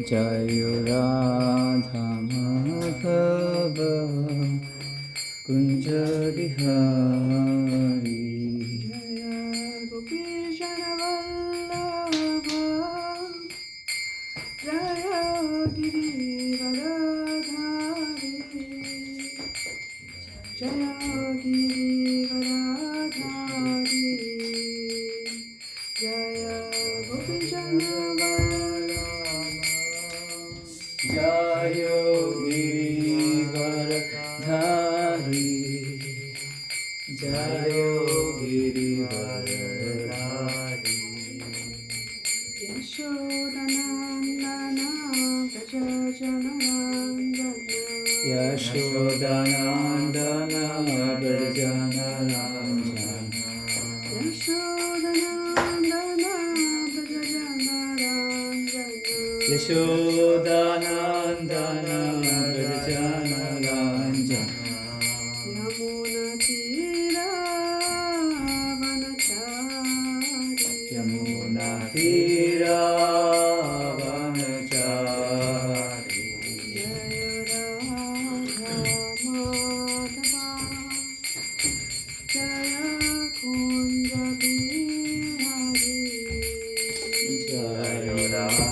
Jaya Radha Madhava Kunja Bihari Jaya Gopishana Vallabha Jaya Girivaradhari Jaya Girivaradhari Jaya Gopishana Jaya Girivaradhari Jaya Girivaradhari Yashodanandana Brajajanarandana Yashodanandana Brajajanarandana Yashodanandana Brajajanarandana Yashodanandana Brajajanarandana Yamuna Tira Vanachari Yamuna Tira Vanachari Jaya Radha Madhava Jaya Kunja Bihari Jaya Radha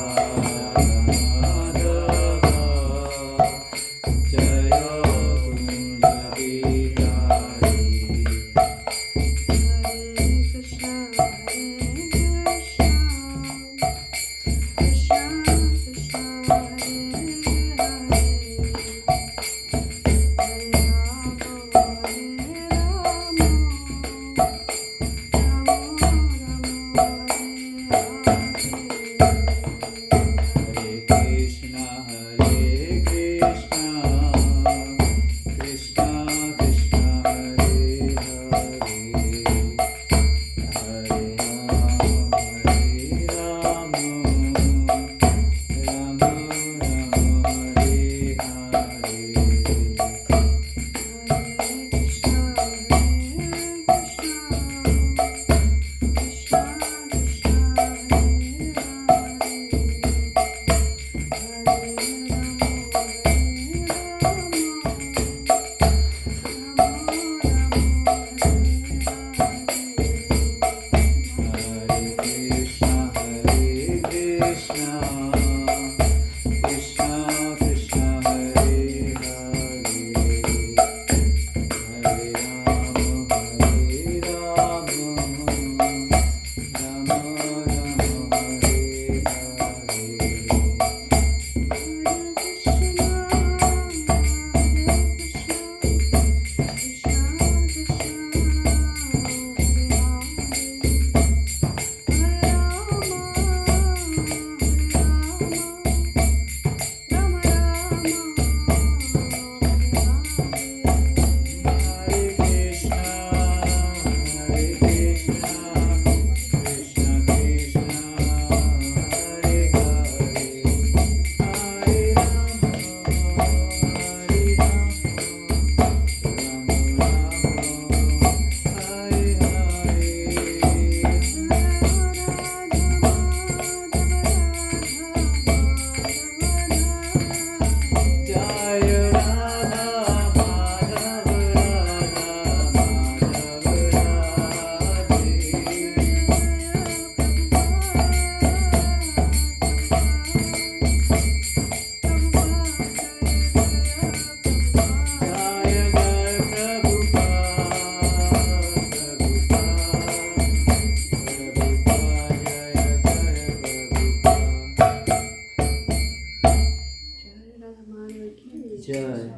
Jai.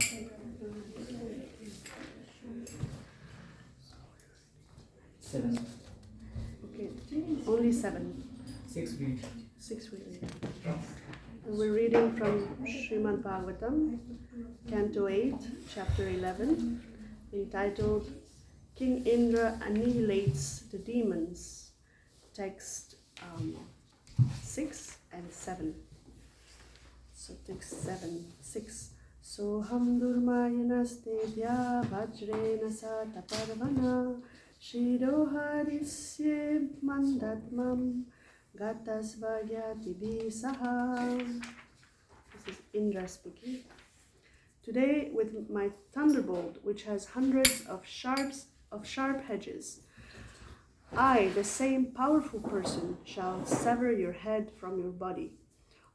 Seven. Okay, only 7. 6 feet. 6 feet. And we're reading from Srimad Bhagavatam, Canto 8, Chapter 11, entitled King Indra Annihilates the Demons, text 6 and 7. So take 6. Soham durmayanasteya vajrena sata parvana shiroharisye mandatmam gatasvagyati bisaha. This is Indra speaking. Today, with my thunderbolt, which has hundreds of sharp edges, I, the same powerful person, shall sever your head from your body.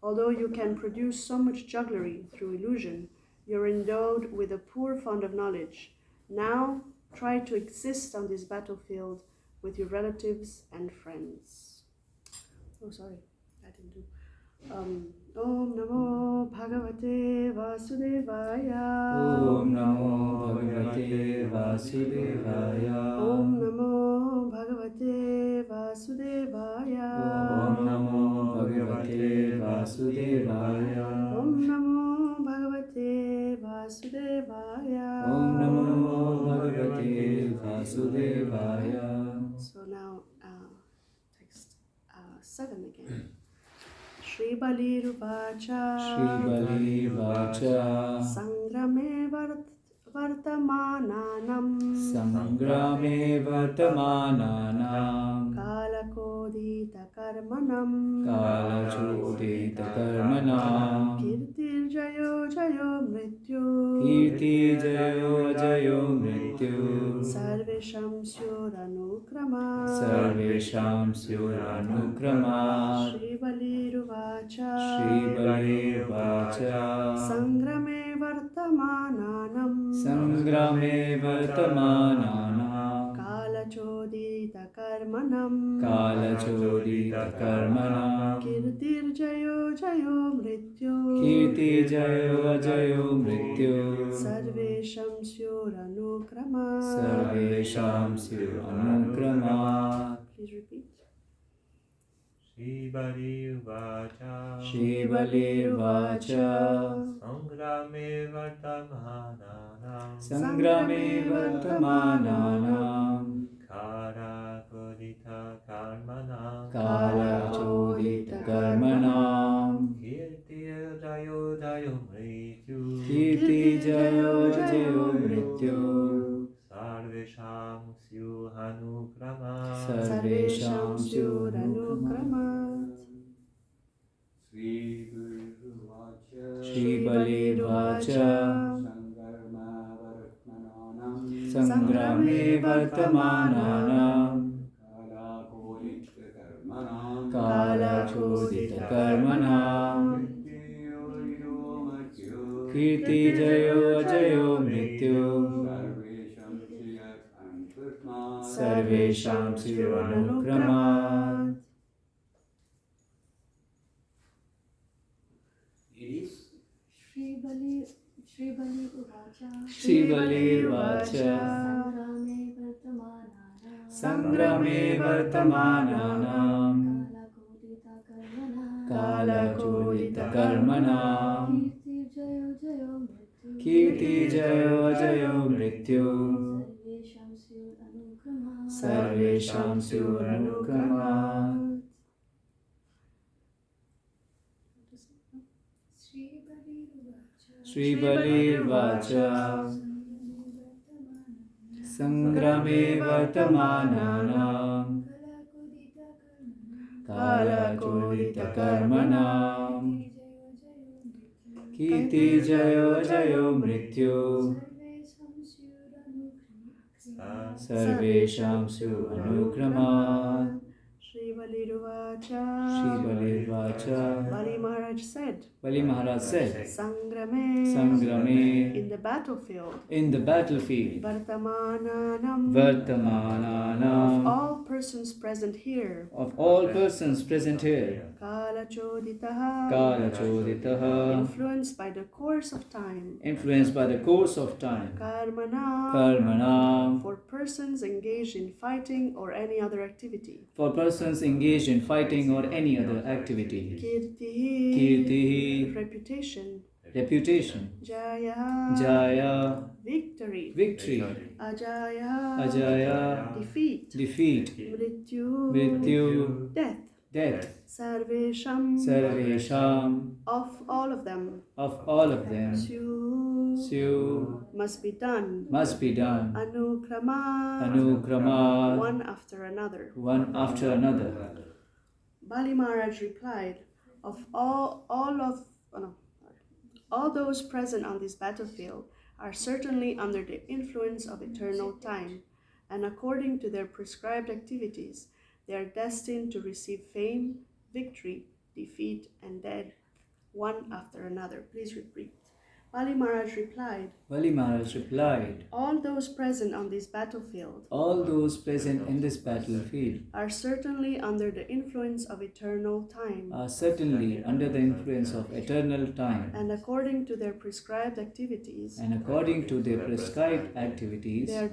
Although you can produce so much jugglery through illusion, you're endowed with a poor fund of knowledge. Now, try to exist on this battlefield with your relatives and friends. Oh, sorry, I didn't do. Om Namo Bhagavate Vasudevaya. Om Namo Bhagavate Vasudevaya. Om Namo Bhagavate Vasudevaya. Om Namo Bhagavate Vasudevaya. Om Namo Bhagavate Vasudevaya. Om Namo Bhagavate Vasudevaya. So now, text 7 again. Shri Bali Ruvacha. Shri Bali Vacha. Sangrame Vartamananam. Sangrame Vartamananam. Kalakodita Karmanam. Kalachodita Karmanam. Kirtir Jayo Jayo Mrityu. Kirti Jayo Jayo Mrityu. Sarvesham Syuranukrama. Sarvesham Syuranukrama. Shri Bali Ruvacha. Shri Bali Vacha. Sangrame Vartamananam. Sangrame Vartamananam. Kalachodita Karmanam. Kalachodita Karmanam. Kirtir Jayo Jayo Mrityu. Kirti Jayo Jayo Mrityu. Sarvesham Syuranukrama. Sarvesham Syuranukrama. Please repeat. Shri Bali Uvacha. Shri Bali Vacha. Sangrame Vartamananam. Sangrame Vartamananam. Kara Kodita Karmanam. Kalachodita Karmanam. Kirti Jayo Jayo Mrityu. Kirti Jayo Jayo Mrityu. Sarvesham Syuhanukrama. Sarvesham Syuranukrama. Shri Bali Vacha. Sangrame Vartamananam. Kalachodita Karmanam. Kirti Jayo Jayo Mrityu. Sarvesham Syuranukrama. Shri Bali Uvacha. Shri Bali Vacha. Sangrame Vartamananam. Sangrame Vartamananam. Kalakodita Karmanam. Kalachodita Karmanam. Kirti Jayo Jayo Mrityu. Kirti Jayo Jayo Mrityu. Sarvesham Syuranukrama. Sarvesham Syuranukrama. Shri Bali Vacha. Sangrame Vartamananam. Kalakodita Karmanam. Kirti Jayo Jayo Mrityu. Sarvesham Syuranukrama. Shri Bali Ruvacha. Shri Bali Vacha. Bali Maharaj said, Bali Maharaj said, Sangrame. Sangrame. In the battlefield. In the battlefield. Vartamananam. Vartamananam. All persons present here. Of all persons present here. Kalachoditaha. Kalachoditaha. Influenced by the course of time. Influenced by the course of time. Karmanam. Karmanam. For persons engaged in fighting or any other activity. For persons engaged in fighting or any other activity. Kirtihi. Kirtihi. Reputation. Reputation. Jaya. Jaya. Victory. Victory. Ajaya. Ajaya. Defeat. Defeat. Mrityu. Mrityu. Death. death, Sarvesham, sarvesham, of all of them, Syu must be done, Anukrama, anukrama, one after another. one. Bali Maharaj replied, of all those present on this battlefield are certainly under the influence of eternal time, and according to their prescribed activities, they are destined to receive fame, victory, defeat, and death, one after another. Please repeat. Bali Maharaj replied, all those present on this battlefield All those present in this battlefield are certainly under the influence of eternal time, are certainly under the influence of eternal time, and according to their prescribed activities, and according to their prescribed activities, they are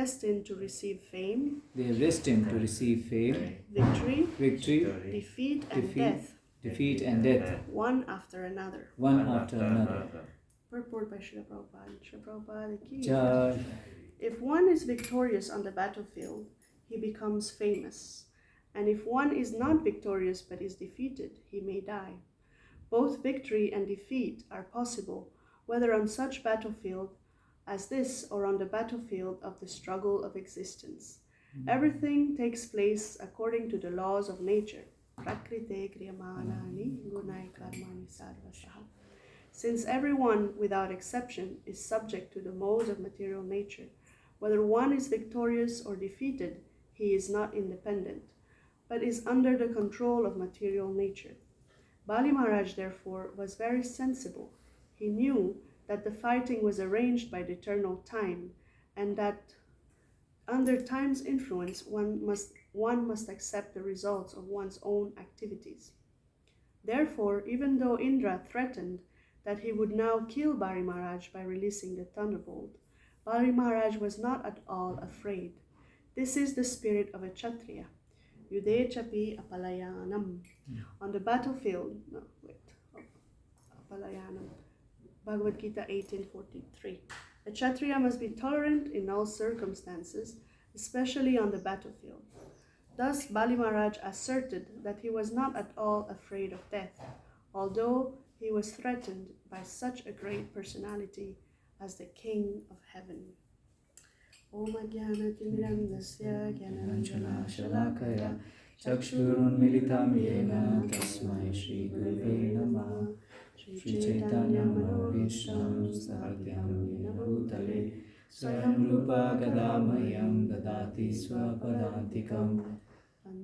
destined to receive fame, they are destined to receive fame, victory, victory, defeat, and Defeat. death, and death, one after another. one after another. Purport by Srila Prabhupada. Srila Prabhupada ki Jai. If one is victorious on the battlefield, he becomes famous. And if one is not victorious but is defeated, he may die. Both victory and defeat are possible, whether on such battlefield as this or on the battlefield of the struggle of existence. Everything takes place according to the laws of nature. Prakrite kriyamanani gunai karmani sarvasaha. Since everyone, without exception, is subject to the modes of material nature, whether one is victorious or defeated, he is not independent, but is under the control of material nature. Bali Maharaj, therefore, was very sensible. He knew that the fighting was arranged by the eternal time, and that under time's influence, one must accept the results of one's own activities. Therefore, even though Indra threatened that he would now kill Bali Maharaj by releasing the thunderbolt, Bali Maharaj was not at all afraid. This is the spirit of a Kshatriya. Yude chapi apalayanam. On the battlefield, apalayanam. Bhagavad Gita 18:43. A Kshatriya must be tolerant in all circumstances, especially on the battlefield. Thus, Bali Maharaj asserted that he was not at all afraid of death, although he was threatened by such a great personality as the King of Heaven. Om Jnana Timirandasya Jnananjana Shalakaya Chakshurunmilitam yena tasmai Shri Gurave Namah. Shri Chaitanya Manobhishtam Satyam Yena Bhutale Swayam Rupa Gadamayam Dadati Swapadantikam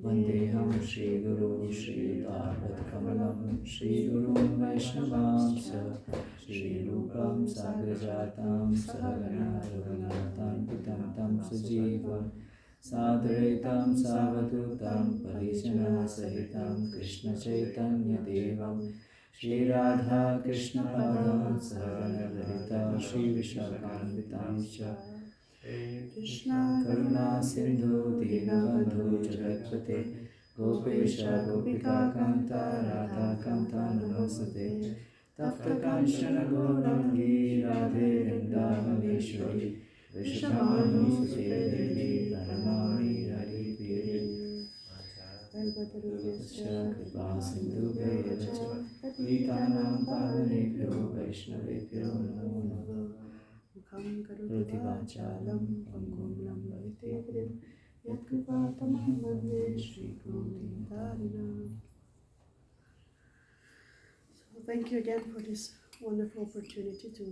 Vandeham Shri Guru Shri Yudavat Kamalam Shri Guru Vaishnavam Shri Rupam Sagrajatam Sahagana Raghunatam Pitam Tam Sajivam Sadhaitam Savadutam Parijana Sahitam Krishna Chaitanya Devam Shri Radha Krishna Padam Sahagana Lalita Shri Vishakhanvitam Krishna Karuna Sindhu Dinabandhu Jagatpate Gopesha Gopika Kanta Radha Kanta Namasate Tapta Kanchana Gaurangi Radhe Vrindavaneshwari Vrishabhanu Sute Devi Pranamami Hari Priye Kalpatarubhyascha Kripa Sindhu Bhyacha Patitanam Pavanebhyo Vaishnavebhyo Namo Namo Mukham Karoti Vachalam Pangum Lambavitedrim Yat Kripa Tamam Vande Shri Guru Dharina. So thank you again for this wonderful opportunity to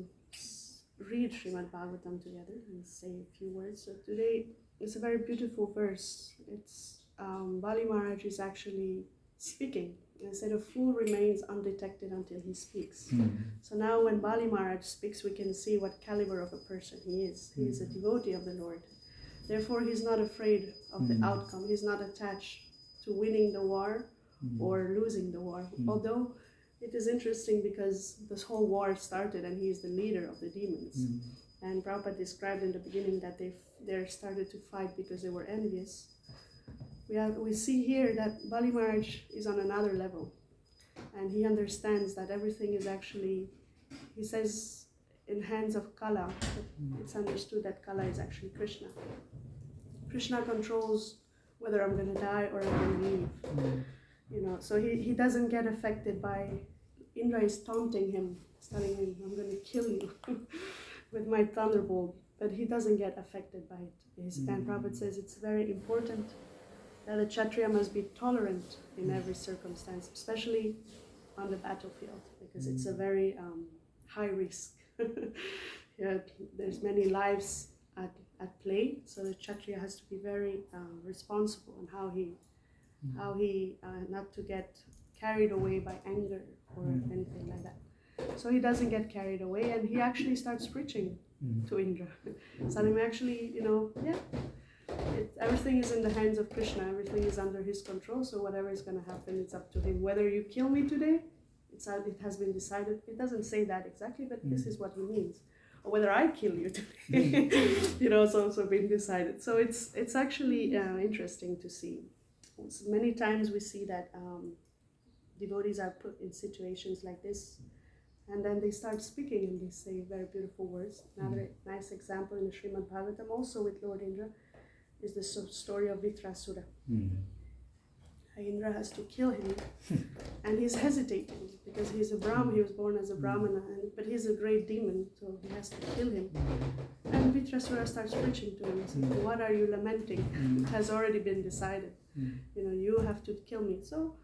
read Srimad Bhagavatam together and say a few words. So today is a very beautiful verse. It's Bali Maharaj is actually speaking. Instead of fool remains undetected until he speaks. So now when Bali Maharaj speaks, we can see what caliber of a person he is. He is a devotee of the Lord. Therefore, he's not afraid of the outcome. He's not attached to winning the war or losing the war. Although it is interesting because this whole war started and he is the leader of the demons. And Prabhupada described in the beginning that they started to fight because they were envious. We see here that Bali Maharaj is on another level, and he understands that everything is actually, he says, in hands of Kala. It's understood that Kala is actually Krishna. Krishna controls whether I'm going to die or I'm going to live. So he doesn't get affected by, Indra is taunting him, telling him, I'm going to kill you with my thunderbolt, but he doesn't get affected by it. And Prabhupada says it's very important that a Kshatriya must be tolerant in every circumstance, especially on the battlefield, because it's a very high risk. There's many lives at play, so the Kshatriya has to be very responsible in how he not to get carried away by anger or anything like that. So he doesn't get carried away, and he actually starts preaching to Indra. Telling him, actually, everything is in the hands of Krishna, everything is under his control, so whatever is going to happen, it's up to him. Whether you kill me today, it has been decided. It doesn't say that exactly, but this is what he means. Or whether I kill you today, it's also been decided. So it's actually interesting to see. Many times we see that devotees are put in situations like this, and then they start speaking and they say very beautiful words. Another nice example in the Srimad Bhagavatam, also with Lord Indra, is the story of Vitrasura. Indra has to kill him, and he's hesitating because he's a Brahmana. He was born as a Brahmana, but he's a great demon, so he has to kill him. And Vitrasura starts preaching to him and says, "What are you lamenting? It has already been decided. You have to kill me." So,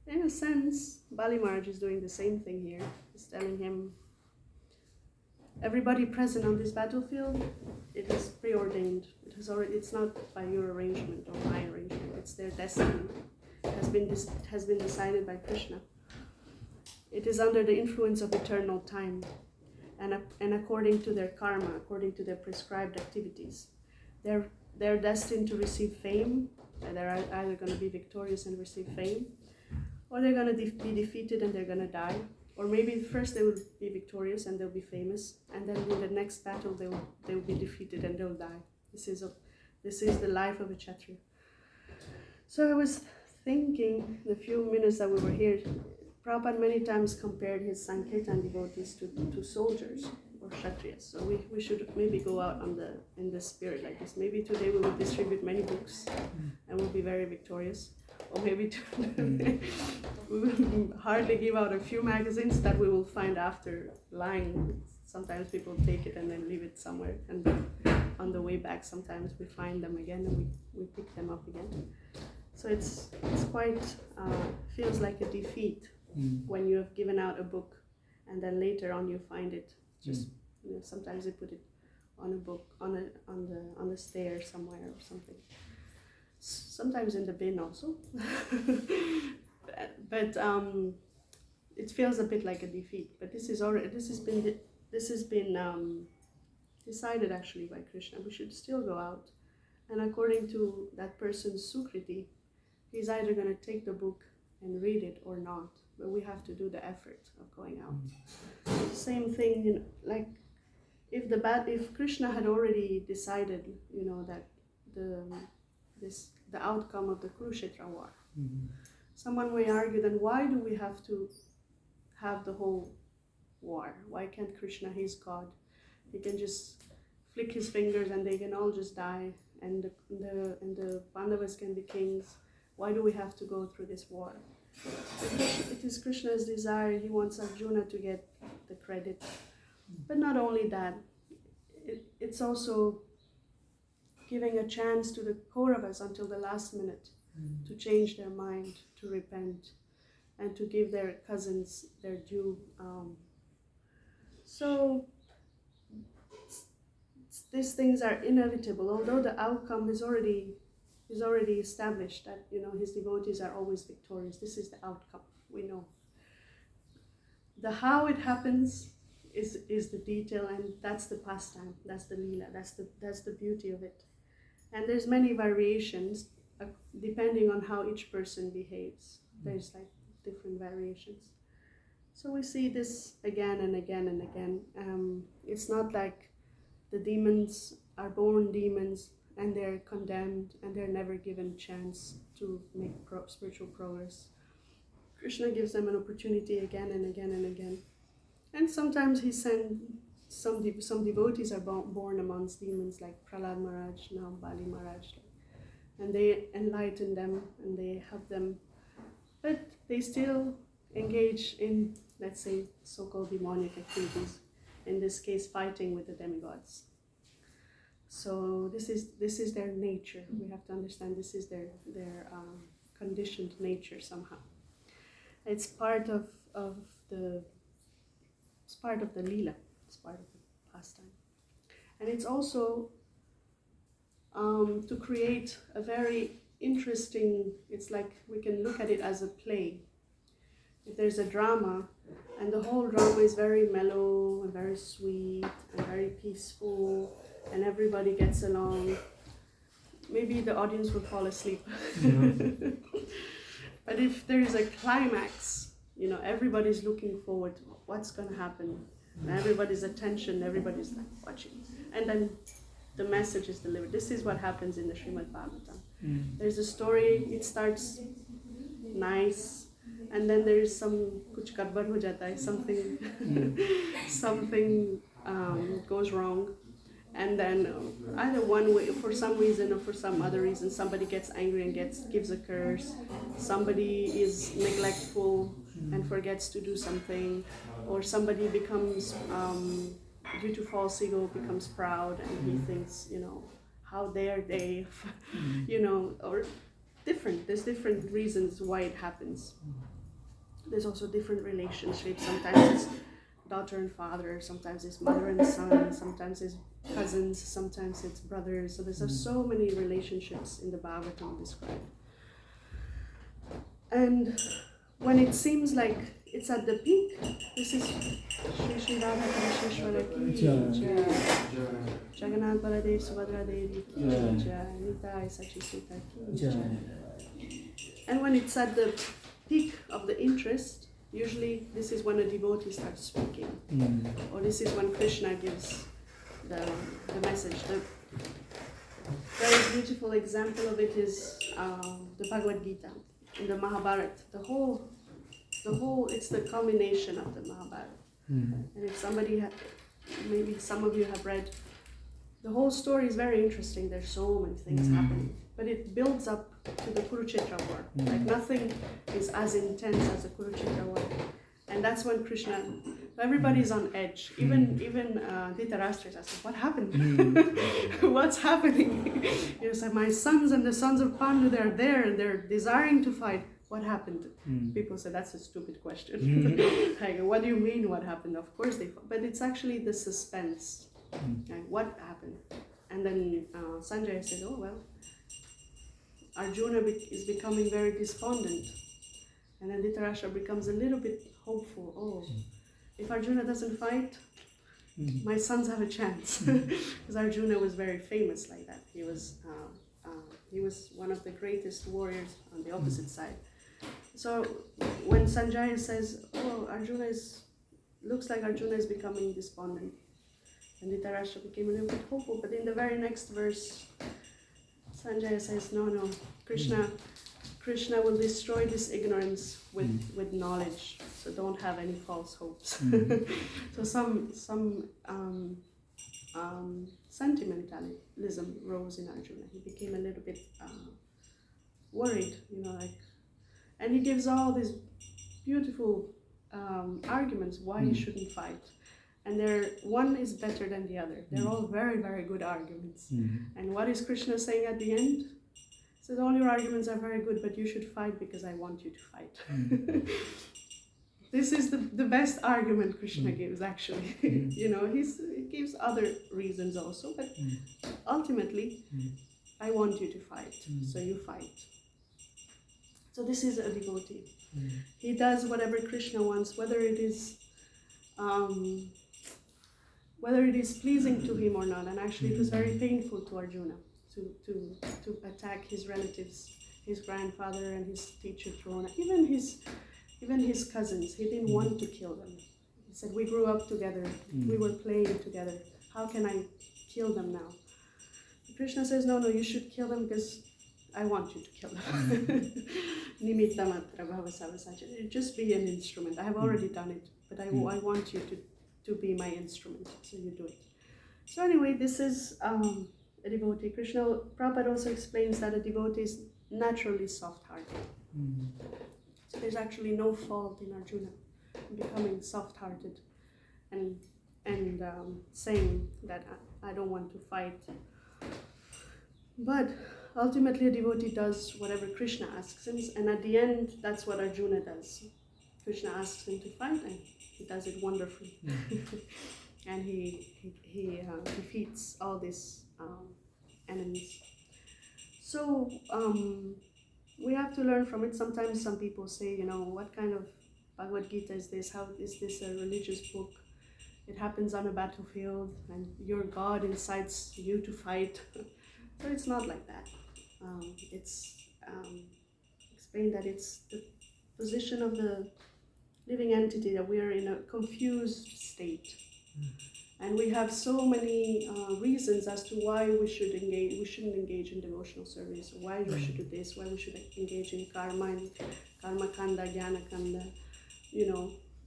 in a sense, Bali Maharaj is doing the same thing here. He's telling him, everybody present on this battlefield, it is preordained. It's not by your arrangement or my arrangement. It's their destiny. It has been decided by Krishna. It is under the influence of eternal time, and according to their karma, according to their prescribed activities, they're destined to receive fame. They're either going to be victorious and receive fame, or they're going to be defeated and they're going to die. Or maybe first they will be victorious and they'll be famous, and then in the next battle they will be defeated and they'll die. This is the life of a Kshatriya. So I was thinking, the few minutes that we were here, Prabhupada many times compared his Sankirtan devotees to soldiers or Kshatriyas. So we should maybe go out in the spirit like this. Maybe today we will distribute many books and we'll be very victorious. Or maybe we will hardly give out a few magazines that we will find after lying. Sometimes people take it and then leave it somewhere, and on the way back sometimes we find them again and we pick them up again. So it's quite, feels like a defeat when you have given out a book and then later on you find it just, sometimes they put it on a book, on the stair somewhere or something. Sometimes in the bin also. but it feels a bit like a defeat. But this has been decided actually by Krishna. We should still go out, and according to that person's sukriti, he's either going to take the book and read it or not. But we have to do the effort of going out. Same thing, like if Krishna had already decided, that the outcome of the Kurukshetra war. Someone may argue, then why do we have to have the whole war? Why can't Krishna, he's God, he can just flick his fingers and they can all just die, and the Pandavas can be kings? Why do we have to go through this war? It is Krishna's desire. He wants Arjuna to get the credit. But not only that, it's also giving a chance to the Kauravas until the last minute to change their mind, to repent, and to give their cousins their due. So these things are inevitable, although the outcome is already established, that his devotees are always victorious. This is the outcome, we know. The how it happens is the detail, and that's the pastime, that's the lila, that's the beauty of it. And there's many variations depending on how each person behaves. There's like different variations. So we see this again and again and again. It's not like the demons are born demons and they're condemned and they're never given chance to make spiritual progress. Krishna gives them an opportunity again and again and again. And sometimes he sends some devotees are born amongst demons, like Prahlad Maharaj, now Bali Maharaj, and they enlighten them and they help them but they still engage in, let's say, so-called demonic activities, in this case fighting with the demigods. So this is their nature. We have to understand this is their conditioned nature somehow. It's part of the lila. It's part of the pastime, and it's also to create a very interesting. It's like we can look at it as a play. If there's a drama, and the whole drama is very mellow and very sweet and very peaceful, and everybody gets along, maybe the audience will fall asleep. But if there is a climax, everybody's looking forward to what's going to happen, and everybody's attention, everybody's like watching, and then the message is delivered. This is what happens in the Srimad Bhagavatam. There's a story, it starts nice, and then there is some kuch gadbad ho jata hai, something goes wrong, and then either one way, for some reason or for some other reason, somebody gets angry and gives a curse, somebody is neglectful and forgets to do something, or somebody becomes, due to false ego, becomes proud and he thinks, how dare they, or there's different reasons why it happens. There's also different relationships. Sometimes it's daughter and father, sometimes it's mother and son, sometimes it's cousins, sometimes it's brothers. So there's so many relationships in the Bhagavatam described. And when it seems like it's at the peak, this is Shri Shri Radha Kalasheshwara ki jai, Jagannath Baladev Subhadra Devi ki jai, Nitai Sachi Sita ki jai. And when it's at the peak of the interest, usually this is when a devotee starts speaking, or this is when Krishna gives the message. The very beautiful example of it is the Bhagavad Gita in the Mahabharata. The whole, it's the culmination of the Mahabharata. And if somebody, maybe some of you have read, the whole story is very interesting. There's so many things happening, but it builds up to the Kurukshetra war. Like nothing is as intense as the Kurukshetra war. And that's when Krishna, everybody's on edge. Even Dhritarashtra is asking, what happened? What's happening? So my sons and the sons of Pandu, they're there and they're desiring to fight. What happened? People say that's a stupid question. Like, what do you mean what happened? Of course they fought. But it's actually the suspense. Like, what happened? And then Sanjaya said, oh well, Arjuna is becoming very despondent. And then Dhritarashtra becomes a little bit hopeful. Oh, if Arjuna doesn't fight, my sons have a chance. Because Arjuna was very famous like that. He was one of the greatest warriors on the opposite side. So when Sanjaya says, oh, looks like Arjuna is becoming despondent, and Dhritarashtra became a little bit hopeful. But in the very next verse, Sanjaya says, no, Krishna will destroy this ignorance with knowledge, so don't have any false hopes. So some sentimentalism rose in Arjuna. He became a little bit worried, and he gives all these beautiful arguments why he shouldn't fight. And one is better than the other. They're all very, very good arguments. And what is Krishna saying at the end? He says, all your arguments are very good, but you should fight because I want you to fight. This is the best argument Krishna gives, actually. He gives other reasons also, but ultimately, I want you to fight, so you fight. So this is a devotee. He does whatever Krishna wants, whether it is pleasing to him or not. And actually, it was very painful to Arjuna to attack his relatives, his grandfather and his teacher Drona, even his cousins. He didn't want to kill them. He said, we grew up together, we were playing together. How can I kill them now? Krishna says, no, you should kill them because I want you to kill them. Nimitta matra bhava savasacha. Just be an instrument. I have already done it, but I want you to be my instrument, so you do it. So anyway, this is a devotee. Prabhupada also explains that a devotee is naturally soft-hearted. So there's actually no fault in Arjuna becoming soft-hearted and saying that I don't want to fight. But ultimately a devotee does whatever Krishna asks him, and at the end that's what Arjuna does. Krishna asks him to fight and he does it wonderfully. And he defeats all these enemies. So we have to learn from it. Sometimes some people say, what kind of Bhagavad Gita is this? How is this a religious book? It happens on a battlefield and your God incites you to fight. So it's not like that. It's explained that it's the position of the living entity, that we are in a confused state. And we have so many reasons as to why we shouldn't engage in devotional service, or why we should do this, why we should engage in karma and karma kanda, jnana kanda,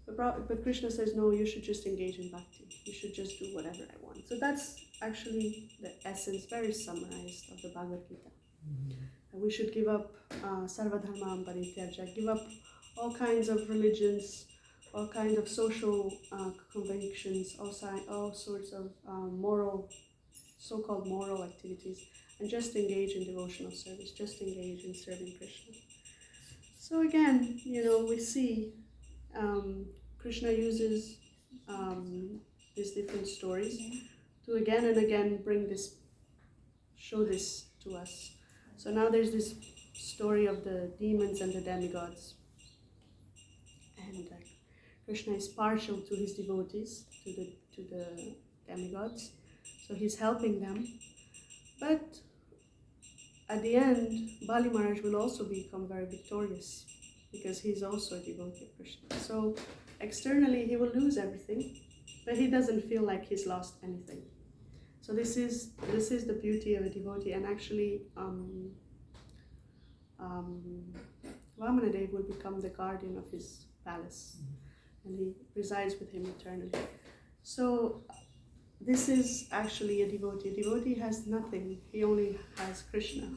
But Krishna says, no, you should just engage in bhakti. You should just do whatever I want. So that's actually the essence, very summarized, of the Bhagavad Gita. We should give up sarvadharmam parityaja, give up all kinds of religions, all kinds of social convictions, all sorts of so-called moral activities, and just engage in devotional service, just engage in serving Krishna. So again, we see Krishna uses these different stories to again and again show this to us. So now there's this story of the demons and the demigods. And Krishna is partial to his devotees, to the demigods, so he's helping them. But at the end, Bali Maharaj will also become very victorious because he's also a devotee of Krishna. So externally he will lose everything, but he doesn't feel like he's lost anything. So this is the beauty of a devotee, and actually Vamanadev will become the guardian of his palace, and he resides with him eternally. So this is actually a devotee. A devotee has nothing, he only has Krishna,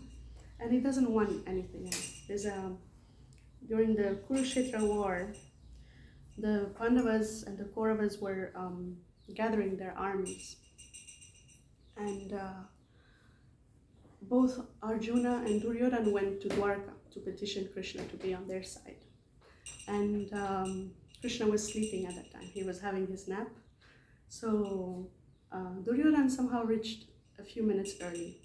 and he doesn't want anything else. During the Kurukshetra war, the Pandavas and the Kauravas were gathering their armies, and both Arjuna and Duryodhana went to Dwarka to petition Krishna to be on their side. And Krishna was sleeping at that time. He was having his nap. So Duryodhana somehow reached a few minutes early.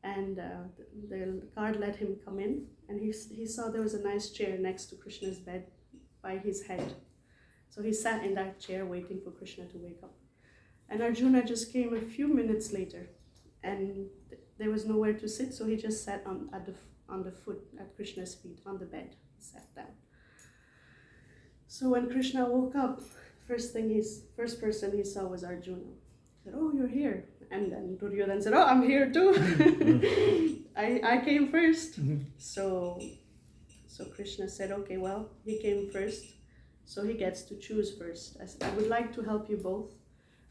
And the guard let him come in. And he saw there was a nice chair next to Krishna's bed by his head. So he sat in that chair waiting for Krishna to wake up. And Arjuna just came a few minutes later. And there was nowhere to sit, so he just sat on the foot at Krishna's feet, on the bed. He sat down. So when Krishna woke up, first person he saw was Arjuna. He said, "Oh, you're here." And then Duryodhana said, "Oh, I'm here too. I came first." So Krishna said, "Okay, well, he came first, so he gets to choose first. I would like to help you both,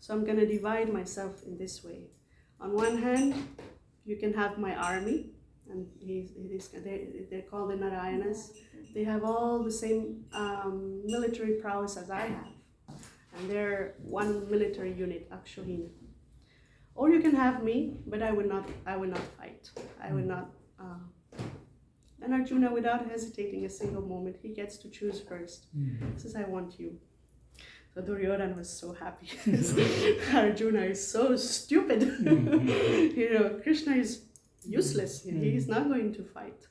so I'm going to divide myself in this way. On one hand, you can have my army, and they're called the Narayanas. They have all the same military prowess as I have, and they're one military unit, Akshohina. Or you can have me, but I will not fight. I will not." And Arjuna, without hesitating a single moment, he gets to choose first. He says, "I want you." So Duryodhana was so happy. Arjuna is so stupid. Krishna is useless. He's not going to fight.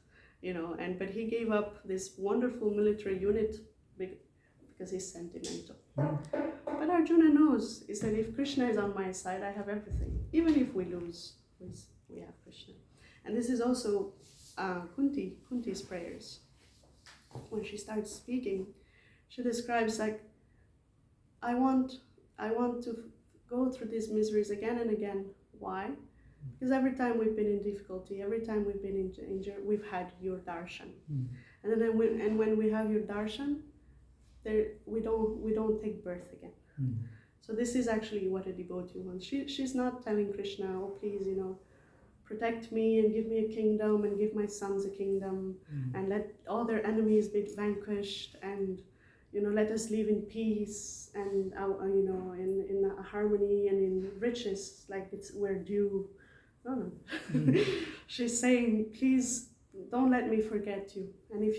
But he gave up this wonderful military unit because he's sentimental. But Arjuna knows, he said, if Krishna is on my side, I have everything. Even if we lose, we have Krishna. And this is also Kunti's prayers. When she starts speaking, she describes like, I want to go through these miseries again and again. Why? Because every time we've been in difficulty, every time we've been in danger, we've had your darshan. And then when we have your darshan, we don't take birth again. So this is actually what a devotee wants. She's not telling Krishna, "Oh, please, protect me and give me a kingdom and give my sons a kingdom and let all their enemies be vanquished and let us live in peace and in harmony and in riches like we're due. No. She's saying, please don't let me forget you. And if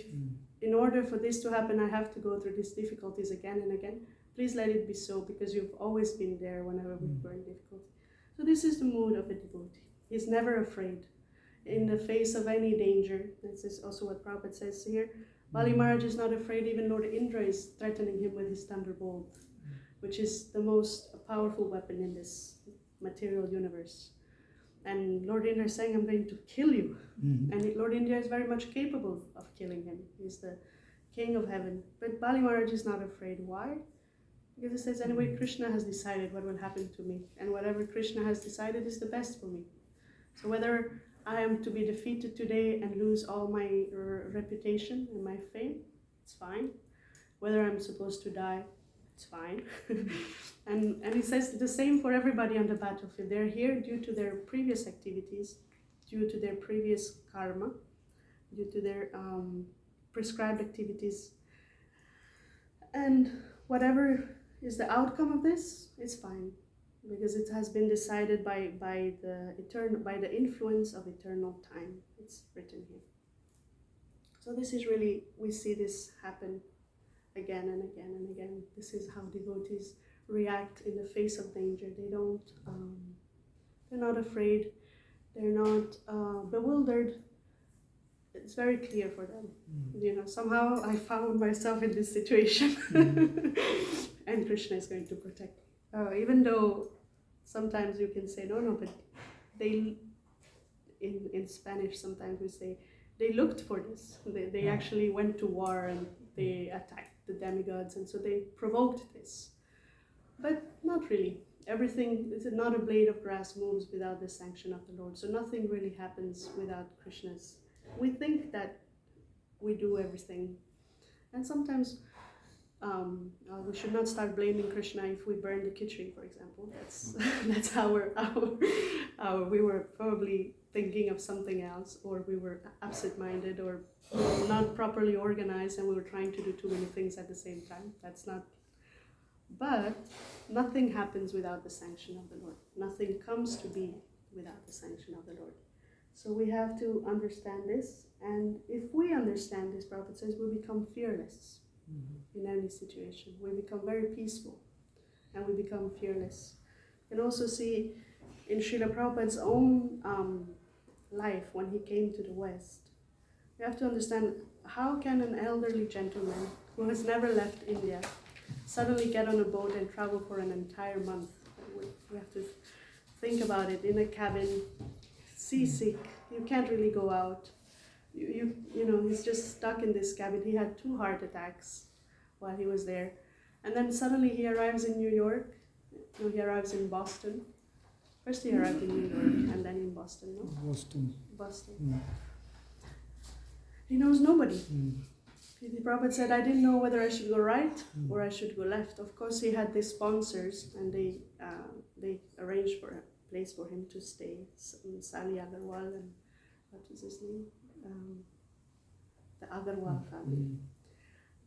in order for this to happen, I have to go through these difficulties again and again. Please let it be so, because you've always been there whenever we were in difficulty. So this is the mood of a devotee. He's never afraid in the face of any danger. This is also what Prabhupada says here. Bali Maharaj is not afraid. Even Lord Indra is threatening him with his thunderbolt, which is the most powerful weapon in this material universe. And Lord Indra is saying, I'm going to kill you. And Lord Indra is very much capable of killing him. He's the king of heaven. But Bali Maharaj is not afraid. Why? Because he says, anyway, Krishna has decided what will happen to me. And whatever Krishna has decided is the best for me. So whether I am to be defeated today and lose all my reputation and my fame, it's fine. Whether I'm supposed to die, it's fine. and he says the same for everybody on the battlefield. They're here due to their previous activities, due to their previous karma, due to their prescribed activities. And whatever is the outcome of this, it's fine. Because it has been decided by the influence of eternal time. It's written here. So this is really, we see this happen again and again and again. This is how devotees react in the face of danger. They don't, they're not afraid. They're not bewildered. It's very clear for them. Somehow I found myself in this situation, and Krishna is going to protect me. Even though sometimes you can say, no, but they, in Spanish sometimes we say, they looked for this. They actually went to war and they attacked the demigods, and so they provoked this. But not really. Everything, not a blade of grass moves without the sanction of the Lord. So nothing really happens without Krishna's. We think that we do everything. And sometimes we should not start blaming Krishna if we burn the kitchen, for example. That's our we were probably thinking of something else, or we were absent-minded, or not properly organized, and we were trying to do too many things at the same time. That's not. But nothing happens without the sanction of the Lord. Nothing comes to be without the sanction of the Lord. So we have to understand this, and if we understand this, Prabhupada says, we become fearless. In any situation. We become very peaceful and we become fearless. You can also see in Srila Prabhupada's own life when he came to the West. You have to understand, how can an elderly gentleman who has never left India suddenly get on a boat and travel for an entire month? We have to think about it. In a cabin, seasick, you can't really go out. He's just stuck in this cabin. He had 2 heart attacks while he was there. And then suddenly he arrives in New York. No, he arrives in Boston. First he arrived in New York and then in Boston, no? Boston. He knows nobody. The Prabhupada said, I didn't know whether I should go right or I should go left. Of course, he had these sponsors, and they arranged for a place for him to stay. Sally Agarwal and what was his name? The Agarwal family.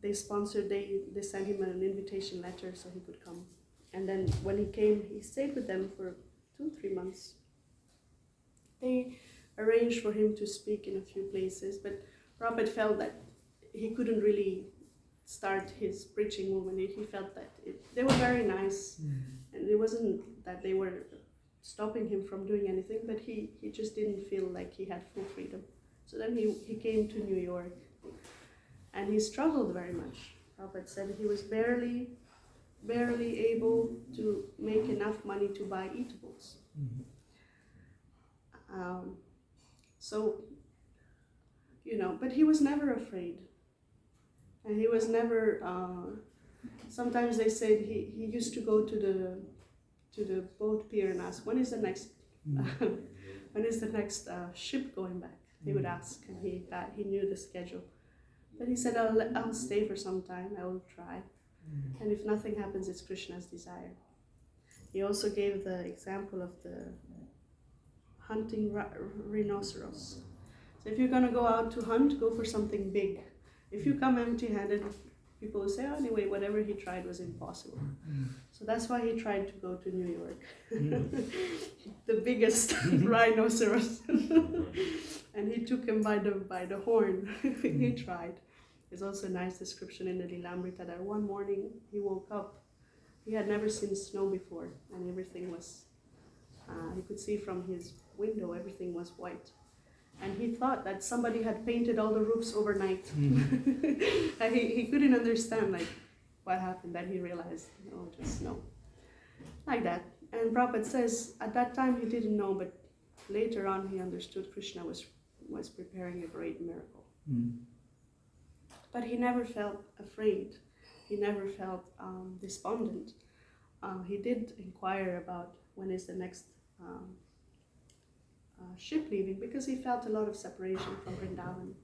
They sponsored, they sent him an invitation letter so he could come. And then when he came, he stayed with them for 2-3 months. They arranged for him to speak in a few places, but Prabhupada felt that he couldn't really start his preaching movement. He felt that they were very nice, and it wasn't that they were stopping him from doing anything, but he just didn't feel like he had full freedom. So then he came to New York, and he struggled very much. Prabhupada said he was barely able to make enough money to buy eatables. But he was never afraid. And he was never, sometimes they said he used to go to the boat pier and ask, when is the next ship going back? He would ask, and he knew the schedule. But he said, I'll stay for some time, I will try. And if nothing happens, it's Krishna's desire. He also gave the example of hunting rhinoceros. So if you're gonna go out to hunt, go for something big. If you come empty-handed, people will say, oh, anyway, whatever he tried was impossible. So that's why he tried to go to New York. The biggest rhinoceros. And he took him by the horn. He tried. There's also a nice description in the Lilamrita that one morning he woke up. He had never seen snow before, and everything was, he could see from his window, everything was white. And he thought that somebody had painted all the roofs overnight. And he couldn't understand like what happened, that he realized, oh, it was snow. Like that. And Prabhupada says, at that time he didn't know, but later on he understood Krishna was preparing a great miracle. But he never felt afraid. He never felt despondent. He did inquire about when is the next ship leaving, because he felt a lot of separation from Vrindavan,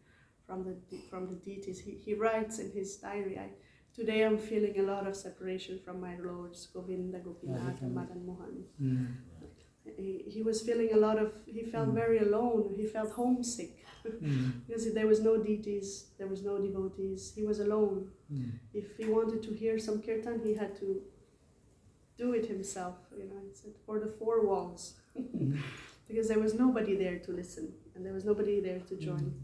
from the deities. He writes in his diary, today I'm feeling a lot of separation from my lords, Govinda, Gopinath, and Madan Mohan. He was feeling he felt very alone, he felt homesick. Because there was no deities, there was no devotees, he was alone. If he wanted to hear some kirtan, he had to do it himself, for the four walls. Because there was nobody there to listen, and there was nobody there to join.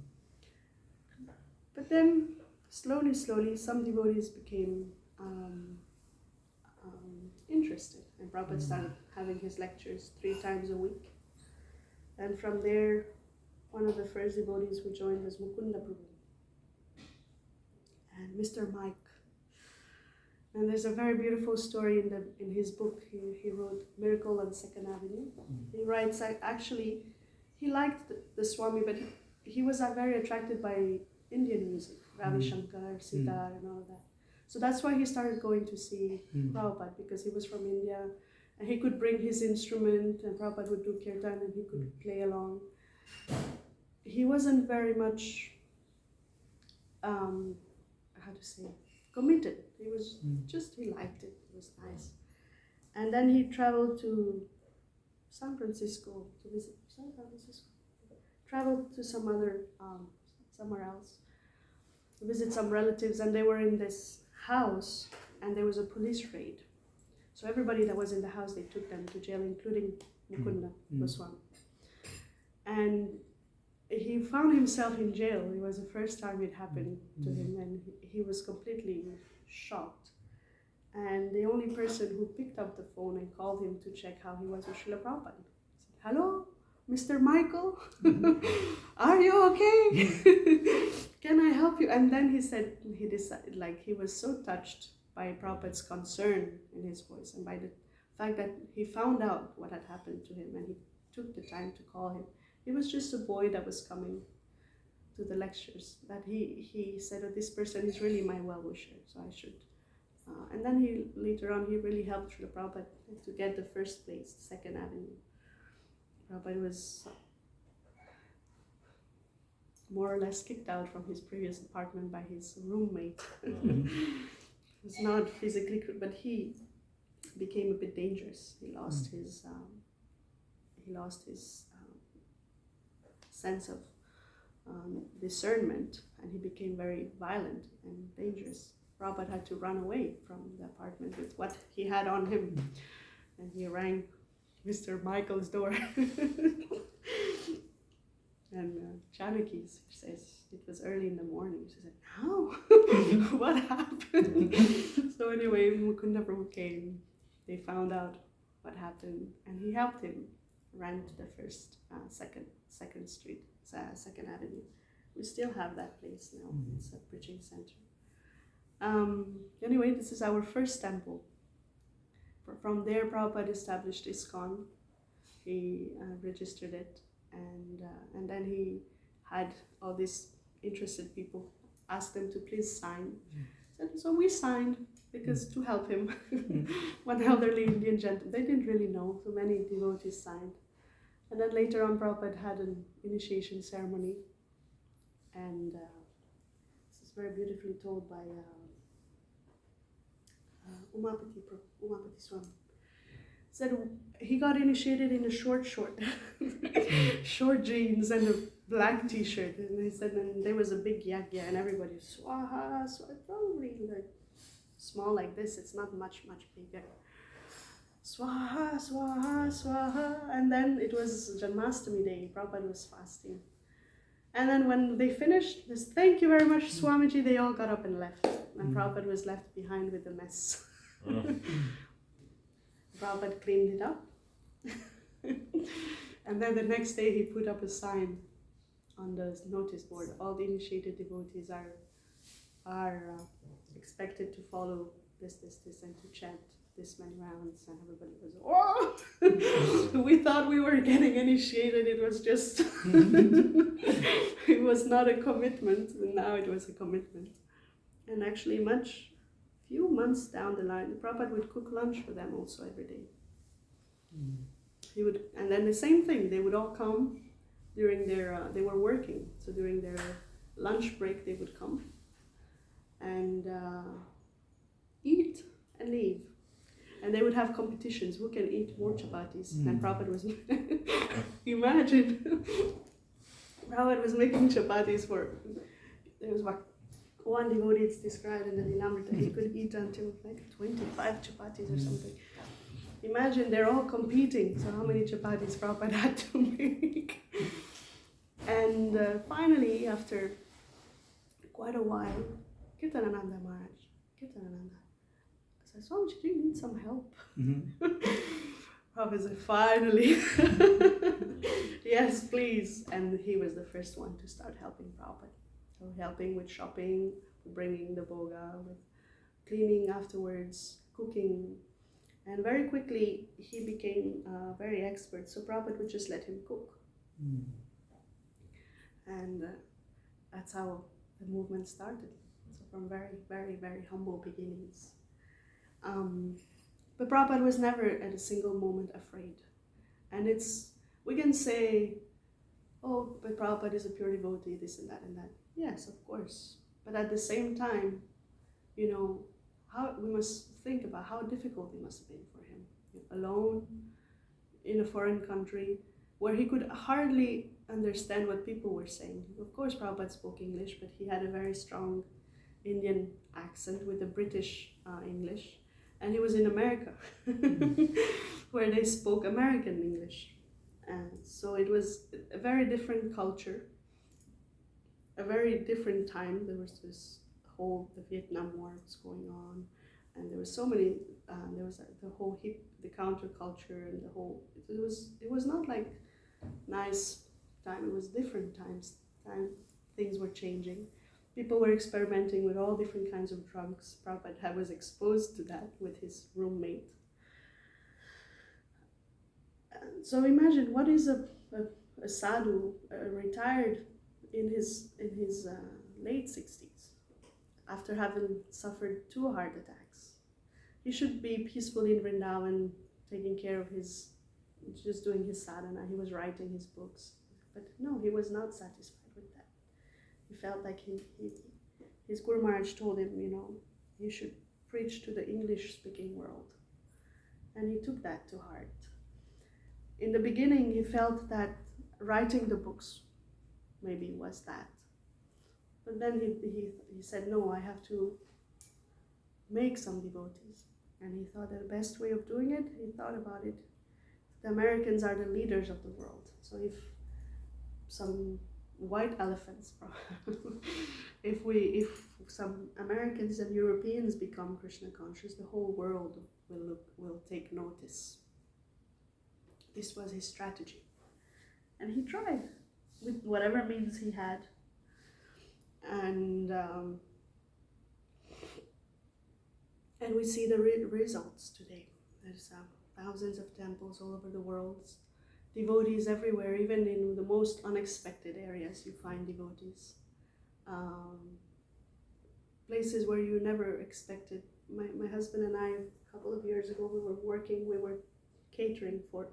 But then, slowly, some devotees became interested, and Prabhupada started having his lectures 3 times a week. And from there, one of the first devotees who joined was Mukunda Prabhu and Mr. Mike. And there's a very beautiful story in his book. He wrote Miracle on 2nd Avenue. He writes, actually, he liked the Swami, but he was very attracted by Indian music, Ravi Shankar, sitar, and all that. So that's why he started going to see Prabhupada, because he was from India, and he could bring his instrument, and Prabhupada would do kirtan, and he could play along. He wasn't very much, committed. He was he liked it. It was nice. And then he traveled to San Francisco to visit traveled to some other, somewhere else, to visit some relatives, and they were in this house, and there was a police raid. So everybody that was in the house, they took them to jail, including Mukunda Goswami. And he found himself in jail. It was the first time it happened to him, and he was completely shocked. And the only person who picked up the phone and called him to check how he was Srila Prabhupada. He said, hello, Mr. Michael, are you okay? Can I help you? And then he said, he decided, he was so touched by Prabhupada's concern in his voice, and by the fact that he found out what had happened to him, and he took the time to call him. He was just a boy that was coming to the lectures, that he said, oh, this person is really my well-wisher, so I should. And then later on, he really helped Srila Prabhupada to get the first place, 2nd Avenue. Prabhupada was more or less kicked out from his previous apartment by his roommate. It was not physically, but he became a bit dangerous. He lost his sense of discernment, and he became very violent and dangerous. Prabhupada had to run away from the apartment with what he had on him, and he rang Mr. Michael's door. And Janaki says, it was early in the morning. She said, no, what happened? So anyway, Mukunda Prabhu came. They found out what happened, and he helped him rent the first, second street, 2nd Avenue. We still have that place now. It's a preaching center. Anyway, this is our first temple. From there, Prabhupada established ISKCON. He registered it, and then he had all these interested people ask them to please sign. So we signed, because to help him. One elderly Indian gentleman, they didn't really know, so many devotees signed. And then later on, Prabhupada had an initiation ceremony, and this is very beautifully told by Umapati Swami. said he got initiated in a short jeans and a black t-shirt, and he said, and there was a big yagya and everybody was swaha, probably like small like this, it's not much bigger. Swaha, swaha, swaha, and then it was Janmashtami day, Prabhupada was fasting. And then when they finished this, thank you very much Swamiji, they all got up and left, and Prabhupada was left behind with the mess. Prabhupada cleaned it up. And then the next day he put up a sign on the notice board, all the initiated devotees are expected to follow this and to chant this many rounds, and everybody was, oh! We thought we were getting initiated, it was just, it was not a commitment, and now it was a commitment. And actually few months down the line, Prabhupada would cook lunch for them also every day. He would, and then the same thing, they would all come during their, they were working, so during their lunch break they would come and eat and leave. And they would have competitions, who can eat more chapatis. And Prabhupada was, imagine, Prabhupada was making chapatis for, there was one devotee, it's described in the Linamrita, he could eat until like 25 chapatis or something. Imagine, they're all competing, so how many chapatis Prabhupada had to make. And finally, after quite a while, Kirtanananda Maharaj, Kirtanananda said, Swamiji, do you need some help? Prabhupada said, finally, yes, please. And he was the first one to start helping Prabhupada. So helping with shopping, bringing the boga, with cleaning afterwards, cooking. And very quickly, he became very expert, so Prabhupada would just let him cook. And that's how the movement started. So from very, very, very humble beginnings. But Prabhupada was never at a single moment afraid. And we can say, oh, but Prabhupada is a pure devotee, this and that and that. Yes, of course. But at the same time, you know, we must think about how difficult it must have been for him. Alone, in a foreign country, where he could hardly understand what people were saying. Of course, Prabhupada spoke English, but he had a very strong Indian accent with a British English. And he was in America, where they spoke American English. And so it was a very different culture, a very different time. There was the Vietnam War was going on, and there was so many, there was the whole the counterculture and the whole, it was not like nice time, it was different times. Things were changing. People were experimenting with all different kinds of drugs. Prabhupada was exposed to that with his roommate. So imagine, what is a sadhu, retired in his late 60s, after having suffered 2 heart attacks. He should be peacefully in Vrindavan, taking care of just doing his sadhana. He was writing his books. But no, he was not satisfied with that. He felt like his Guru Maharaj told him, you know, he should preach to the English-speaking world. And he took that to heart. In the beginning, he felt that writing the books maybe was that. But then he said, no, I have to make some devotees. And he thought that the best way of doing it, he thought about it, the Americans are the leaders of the world. So if some white elephants, if some Americans and Europeans become Krishna conscious, the whole world will take notice. This was his strategy. And he tried with whatever means he had. And we see the results today. There's thousands of temples all over the world, devotees everywhere, even in the most unexpected areas you find devotees. Places where you never expected. My husband and I, a couple of years ago, we were catering for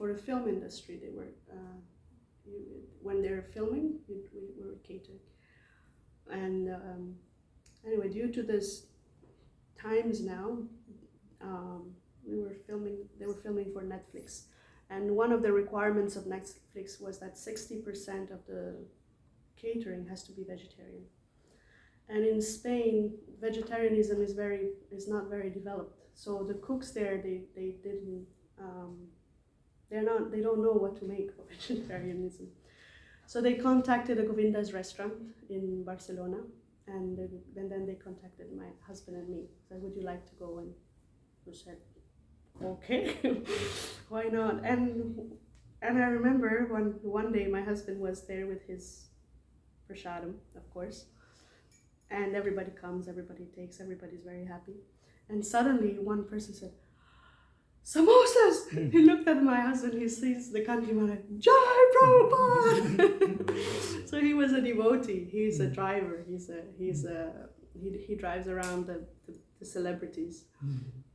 the film industry. They were when they're filming, we were catering. And anyway, due to this times now. They were filming for Netflix, and one of the requirements of Netflix was that 60% of the catering has to be vegetarian. And in Spain, vegetarianism is not very developed. So the cooks there, they don't know what to make of vegetarianism. So they contacted a Govinda's restaurant in Barcelona, and then they contacted my husband and me. Said, would you like to go? And we said, okay, why not? And I remember one day my husband was there with his prashadam, of course, and everybody comes, everybody takes, everybody's very happy. And suddenly one person said, samosas! He looked at my husband, he sees the country man, like, Jai Prabhupada! So he was a devotee, he's a driver, he drives around the celebrities.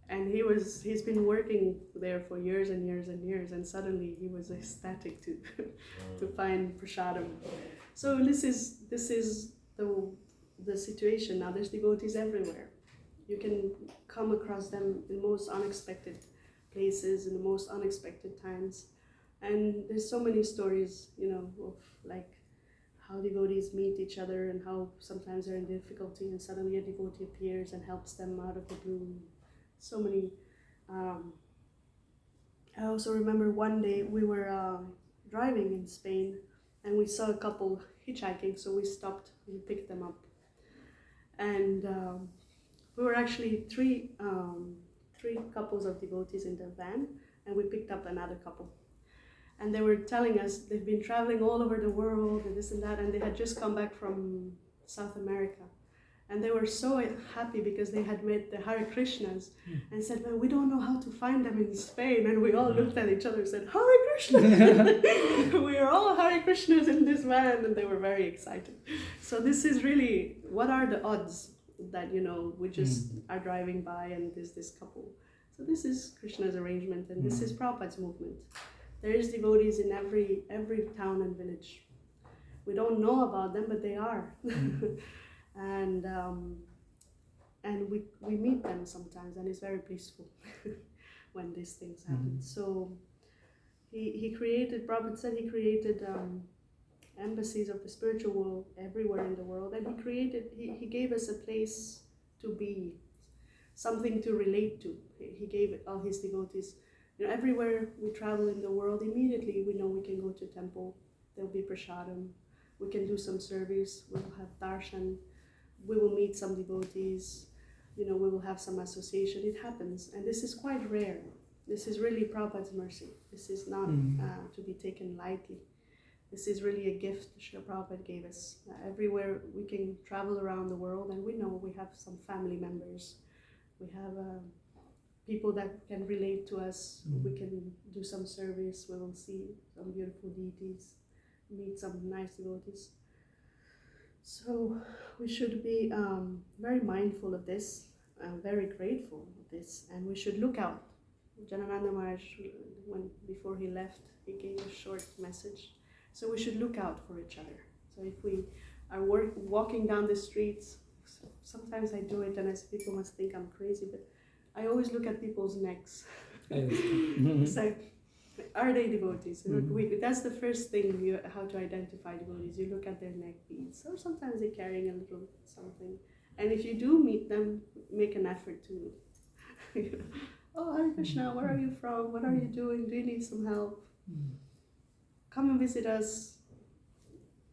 And he's been working there for years and years and years, and suddenly he was ecstatic to find prashadam. So this is the situation now. There's devotees everywhere. You can come across them in most unexpected places, in the most unexpected times. And there's so many stories, of like how devotees meet each other and how sometimes they're in difficulty and suddenly a devotee appears and helps them out of the blue. So many. I also remember one day we were driving in Spain and we saw a couple hitchhiking, so we stopped and picked them up. And we were actually three couples of devotees in the van, and we picked up another couple. And they were telling us they've been traveling all over the world and this and that, and they had just come back from South America. And they were so happy because they had met the Hare Krishnas and said, well, we don't know how to find them in Spain. And we all looked at each other and said, Hare Krishna! We are all Hare Krishnas in this van, and they were very excited. So this is really, what are the odds that, we just are driving by and there's this couple. So this is Krishna's arrangement, and this is Prabhupada's movement. There is devotees in every town and village. We don't know about them, but they are. And we meet them sometimes, and it's very peaceful when these things happen. So Prabhupada said he created embassies of the spiritual world everywhere in the world, and he gave us a place to be, something to relate to. He gave all his devotees, everywhere we travel in the world, immediately we know we can go to a temple, there'll be prashadam, we can do some service, we'll have darshan, we will meet some devotees, we will have some association. It happens, and this is quite rare. This is really Prabhupada's mercy. This is not to be taken lightly. This is really a gift Srila Prabhupada gave us. Everywhere we can travel around the world, and we know we have some family members. We have people that can relate to us. We can do some service. We will see some beautiful deities, meet some nice devotees. So we should be very mindful of this, very grateful of this, and we should look out. Janananda Maharaj, before he left, he gave a short message. So we should look out for each other. So if we are walking down the streets, sometimes I do it and people must think I'm crazy, but I always look at people's necks. It's like, are they devotees? That's the first thing, how to identify devotees. You look at their neck beads, or sometimes they're carrying a little something. And if you do meet them, make an effort to, oh, Hare Krishna, where are you from? What are you doing? Do you need some help? Come and visit us.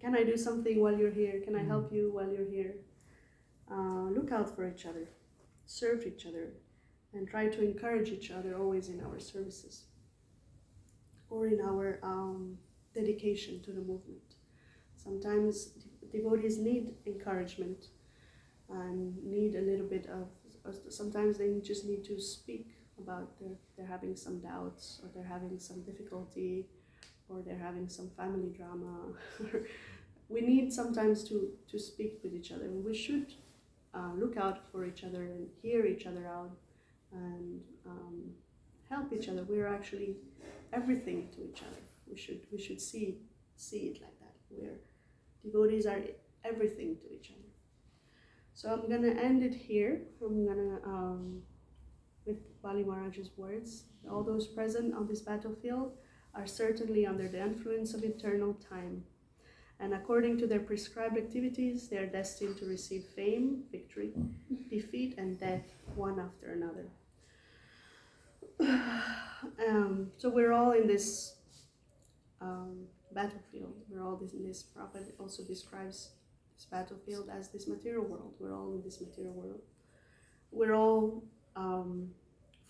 Can I do something while you're here? Can I help you while you're here? Look out for each other, serve each other, and try to encourage each other always in our services or in our dedication to the movement. Sometimes devotees need encouragement and need a little bit of, sometimes they just need to speak about they're having some doubts, or they're having some difficulty, or they're having some family drama. We need sometimes to speak with each other. We should look out for each other and hear each other out and help each other. We're actually everything to each other. We should see it like that. Devotees are everything to each other. So I'm gonna end it here. I'm gonna with Bali Maharaj's words. All those present on this battlefield are certainly under the influence of eternal time, and according to their prescribed activities, they are destined to receive fame, victory, defeat, and death one after another. So we're all in this battlefield. We're all in this. Prophet also describes this battlefield as this material world. We're all in this material world. We're all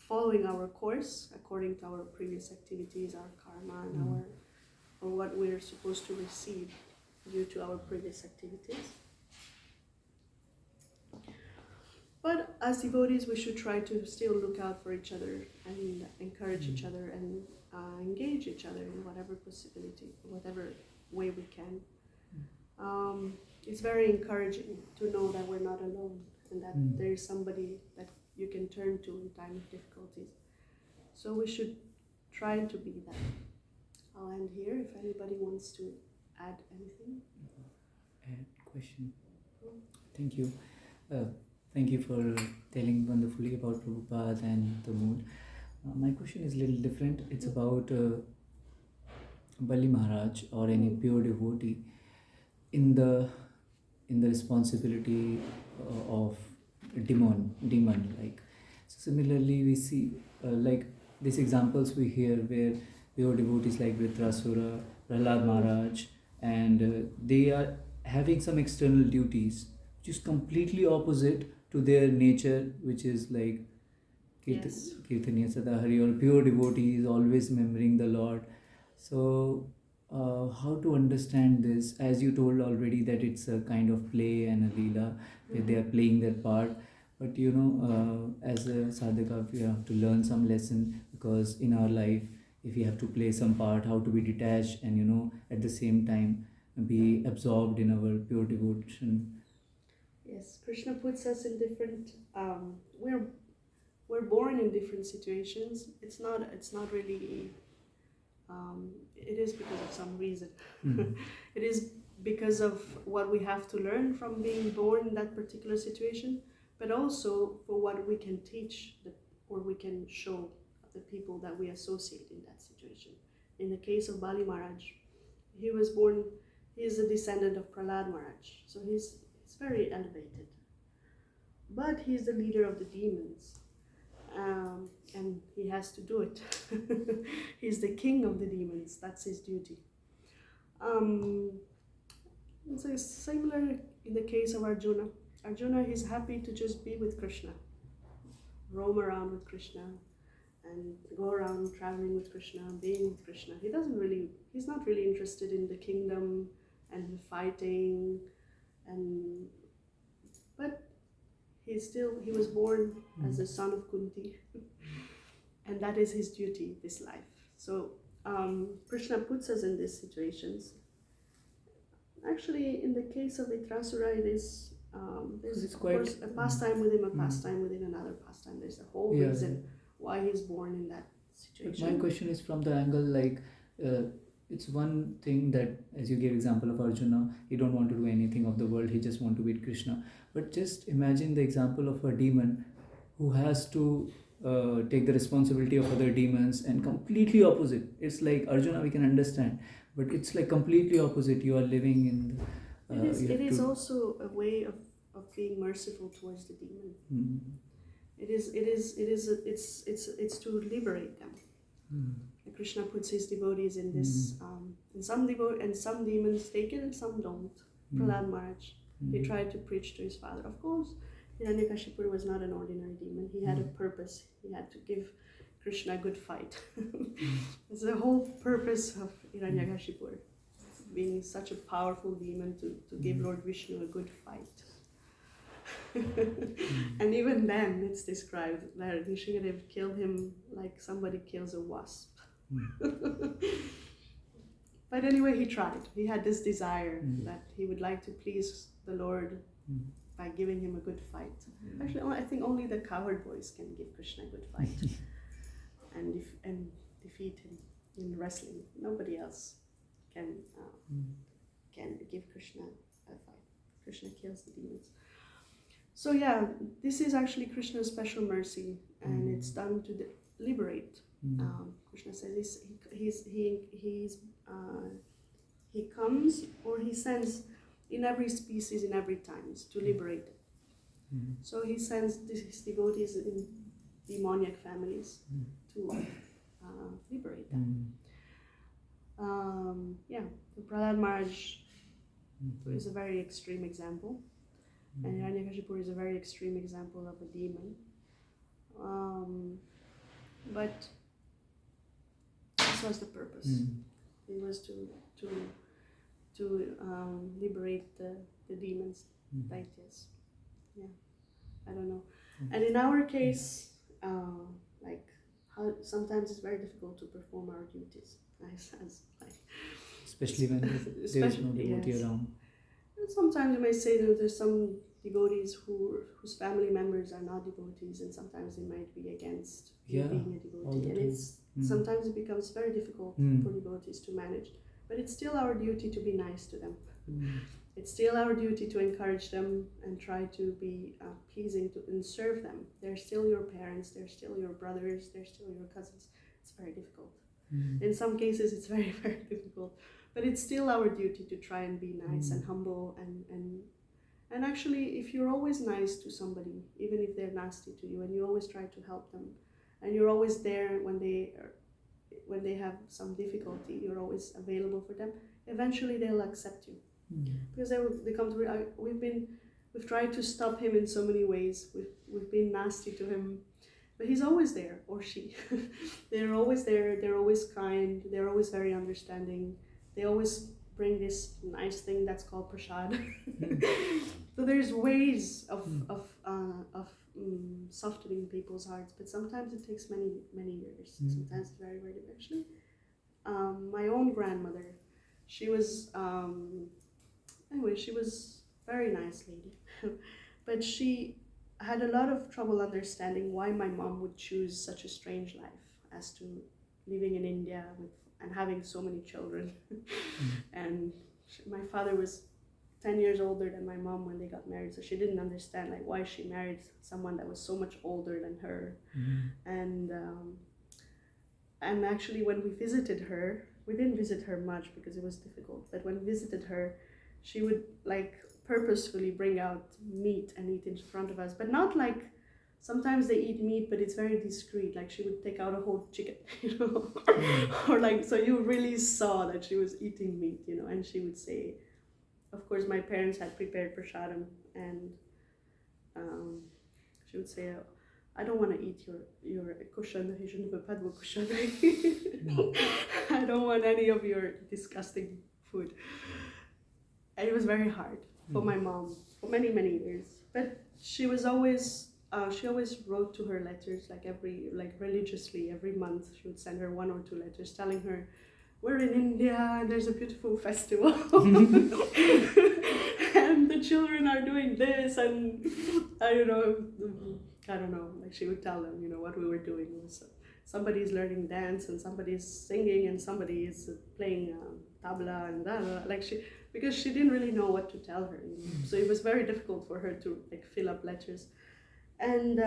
following our course according to our previous activities, our karma, and or what we're supposed to receive due to our previous activities. But as devotees, we should try to still look out for each other and encourage each other and engage each other in whatever possibility, whatever way we can. It's very encouraging to know that we're not alone and that there is somebody that you can turn to in time of difficulties. So we should try to be that. I'll end here if anybody wants to add anything. Question. Thank you. Thank you for telling wonderfully about Prabhupada and the mood. My question is a little different. It's about Bali Maharaj or any pure devotee in the responsibility of demon. Like so similarly, we see like these examples we hear where pure devotees like Vritrasura, Prahlad Maharaj, and they are having some external duties which is completely opposite to their nature, which is like Kirtaniya Sadahari, or pure devotee is always remembering the Lord. So how to understand this? As you told already that it's a kind of play and a leela, that they are playing their part. But as a sadhaka, we have to learn some lesson, because in our life, if we have to play some part, how to be detached and at the same time be absorbed in our pure devotion. Yes, Krishna puts us in different. We're born in different situations. It's not really. It is because of some reason. It is because of what we have to learn from being born in that particular situation, but also for what we can teach or we can show the people that we associate in that situation. In the case of Bali Maharaj, he is a descendant of Prahlad Maharaj, so he's very elevated. But he's the leader of the demons, and he has to do it. He's the king of the demons, that's his duty. So similar in the case of Arjuna. Arjuna is happy to just be with Krishna, roam around with Krishna, and go around traveling with Krishna, being with Krishna. He's not really interested in the kingdom and fighting, but he was born as the son of Kunti, and that is his duty, this life. So Krishna puts us in these situations. Actually, in the case of Vitrasura, it is there's of course a pastime within a pastime within another pastime. There's a whole reason why he's born in that situation. But my question is from the angle like it's one thing that, as you gave example of Arjuna, he don't want to do anything of the world, he just want to beat Krishna. But just imagine the example of a demon who has to take the responsibility of other demons, and completely opposite. It's like Arjuna we can understand, but it's like completely opposite. You are living in the, it is also a way of being merciful towards the demon. It's to liberate them. Krishna puts his devotees in this, and some demons take it and some don't. Prahlad Maharaj, he tried to preach to his father. Of course, Hiranyakashipu was not an ordinary demon. He had a purpose. He had to give Krishna a good fight. It's the whole purpose of Hiranyakashipu, being such a powerful demon to give Lord Vishnu a good fight. And even then, it's described that Nrsimhadev killed him like somebody kills a wasp. But anyway, he tried. He had this desire that he would like to please the Lord by giving him a good fight. Actually, I think only the cowherd boys can give Krishna a good fight and defeat him in wrestling. Nobody else can give Krishna a fight. Krishna kills the demons. So yeah, this is actually Krishna's special mercy, and it's done to liberate. Krishna says he comes or he sends in every species, in every times to liberate. So he sends his devotees in demoniac families to liberate them. The Prahlad Maharaj is a very extreme example, and Hiranyakashipu is a very extreme example of a demon. But this was the purpose. It was to liberate the demons, daityas. Yeah, I don't know. And in our case, sometimes it's very difficult to perform our duties. Especially when there is no devotee around. And sometimes you may say that there's some devotees whose family members are not devotees, and sometimes they might be against being a devotee. And it's sometimes it becomes very difficult for devotees to manage. But it's still our duty to be nice to them. It's still our duty to encourage them and try to be pleasing and serve them. They're still your parents, they're still your brothers, they're still your cousins. It's very difficult. In some cases it's very, very difficult. But it's still our duty to try and be nice and humble and actually, if you're always nice to somebody, even if they're nasty to you, and you always try to help them, and you're always there when they have some difficulty, you're always available for them, eventually they'll accept you. Because they come to we've tried to stop him in so many ways. We've been nasty to him, but he's always there, or she. They're always there. They're always kind. They're always very understanding. They always bring this nice thing that's called prasad. So there's ways of softening people's hearts, but sometimes it takes many years. Sometimes it's very, very difficult. Actually, my own grandmother, she was she was a very nice lady, but she had a lot of trouble understanding why my mom would choose such a strange life as to living in India and having so many children. And my father was 10 years older than my mom when they got married, so she didn't understand why she married someone that was so much older than her. And actually when we visited her, we didn't visit her much because it was difficult, but when we visited her, she would purposefully bring out meat and eat in front of us, but not sometimes they eat meat, but it's very discreet. She would take out a whole chicken, or so you really saw that she was eating meat, and she would say, of course, my parents had prepared prasadam, and she would say, I don't want to eat your kushan, I don't want any of your disgusting food. And it was very hard for my mom for many, many years. But she was always, she always wrote to her letters, religiously every month. She would send her 1 or 2 letters telling her, we're in India and there's a beautiful festival. And the children are doing this, and I don't know, she would tell them, what we were doing. Somebody's learning dance, and somebody's singing, and somebody is playing tabla, and because she didn't really know what to tell her. So it was very difficult for her to fill up letters. And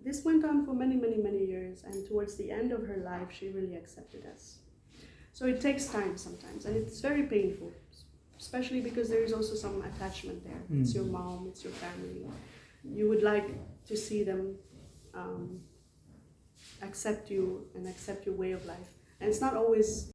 this went on for many, many, many years, and towards the end of her life, she really accepted us. So it takes time sometimes, and it's very painful, especially because there is also some attachment there. It's your mom, it's your family. You would like to see them accept you and accept your way of life. And it's not always